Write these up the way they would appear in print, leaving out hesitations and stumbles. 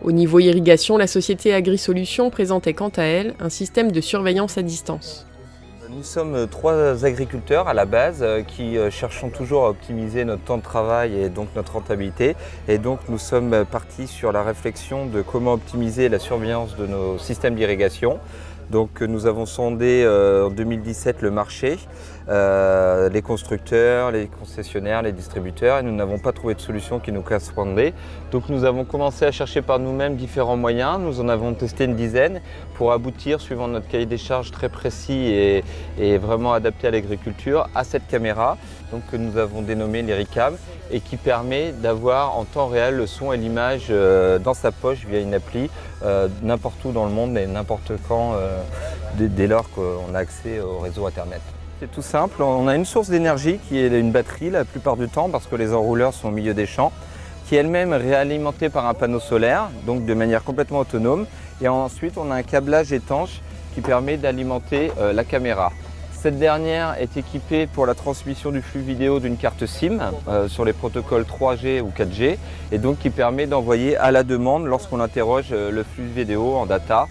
Au niveau irrigation, la société AgriSolutions présentait quant à elle un système de surveillance à distance. Nous sommes 3 agriculteurs à la base qui cherchons toujours à optimiser notre temps de travail et donc notre rentabilité. Et donc nous sommes partis sur la réflexion de comment optimiser la surveillance de nos systèmes d'irrigation. Donc nous avons sondé en 2017 le marché, les constructeurs, les concessionnaires, les distributeurs, et nous n'avons pas trouvé de solution qui nous correspondait. Donc nous avons commencé à chercher par nous-mêmes différents moyens. Nous en avons testé une dizaine pour aboutir, suivant notre cahier des charges très précis et vraiment adapté à l'agriculture, à cette caméra donc, que nous avons dénommée l'Irricam et qui permet d'avoir en temps réel le son et l'image dans sa poche via une appli n'importe où dans le monde et n'importe quand dès lors qu'on a accès au réseau internet. C'est tout simple, on a une source d'énergie qui est une batterie la plupart du temps parce que les enrouleurs sont au milieu des champs, qui est elle-même réalimentée par un panneau solaire, donc de manière complètement autonome. Et ensuite on a un câblage étanche qui permet d'alimenter la caméra. Cette dernière est équipée pour la transmission du flux vidéo d'une carte SIM sur les protocoles 3G ou 4G et donc qui permet d'envoyer à la demande lorsqu'on interroge le flux vidéo en data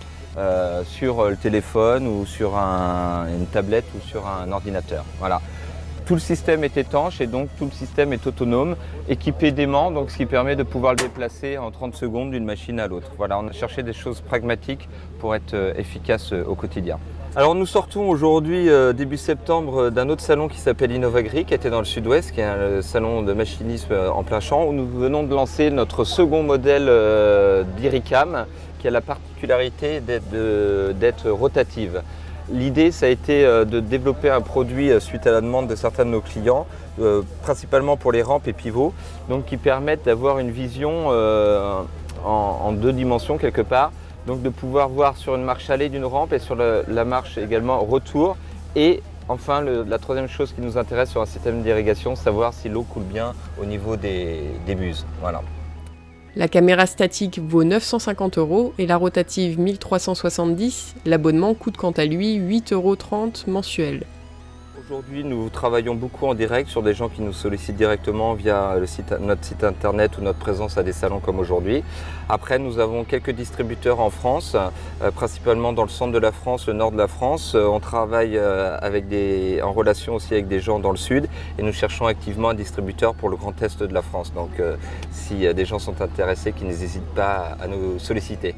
sur le téléphone ou sur une tablette ou sur un ordinateur. Voilà. Tout le système est étanche et donc tout le système est autonome, équipé d'aimants, donc ce qui permet de pouvoir le déplacer en 30 secondes d'une machine à l'autre. Voilà, on a cherché des choses pragmatiques pour être efficace au quotidien. Alors nous sortons aujourd'hui, début septembre, d'un autre salon qui s'appelle Innovagri, qui était dans le sud-ouest, qui est un salon de machinisme en plein champ, où nous venons de lancer notre second modèle d'Irricam, qui a la particularité d'être rotative. L'idée, ça a été de développer un produit suite à la demande de certains de nos clients, principalement pour les rampes et pivots, donc qui permettent d'avoir une vision en 2 dimensions quelque part, donc de pouvoir voir sur une marche aller d'une rampe et sur la marche également retour. Et enfin, la troisième chose qui nous intéresse sur un système d'irrigation, savoir si l'eau coule bien au niveau des buses. Voilà. La caméra statique vaut 950 € et la rotative 1370. L'abonnement coûte quant à lui 8,30 € mensuel. Aujourd'hui, nous travaillons beaucoup en direct sur des gens qui nous sollicitent directement via notre site internet ou notre présence à des salons comme aujourd'hui. Après, nous avons quelques distributeurs en France, principalement dans le centre de la France, le nord de la France. On travaille en relation aussi avec des gens dans le sud et nous cherchons activement un distributeur pour le grand est de la France. Donc, si des gens sont intéressés, qu'ils n'hésitent pas à nous solliciter.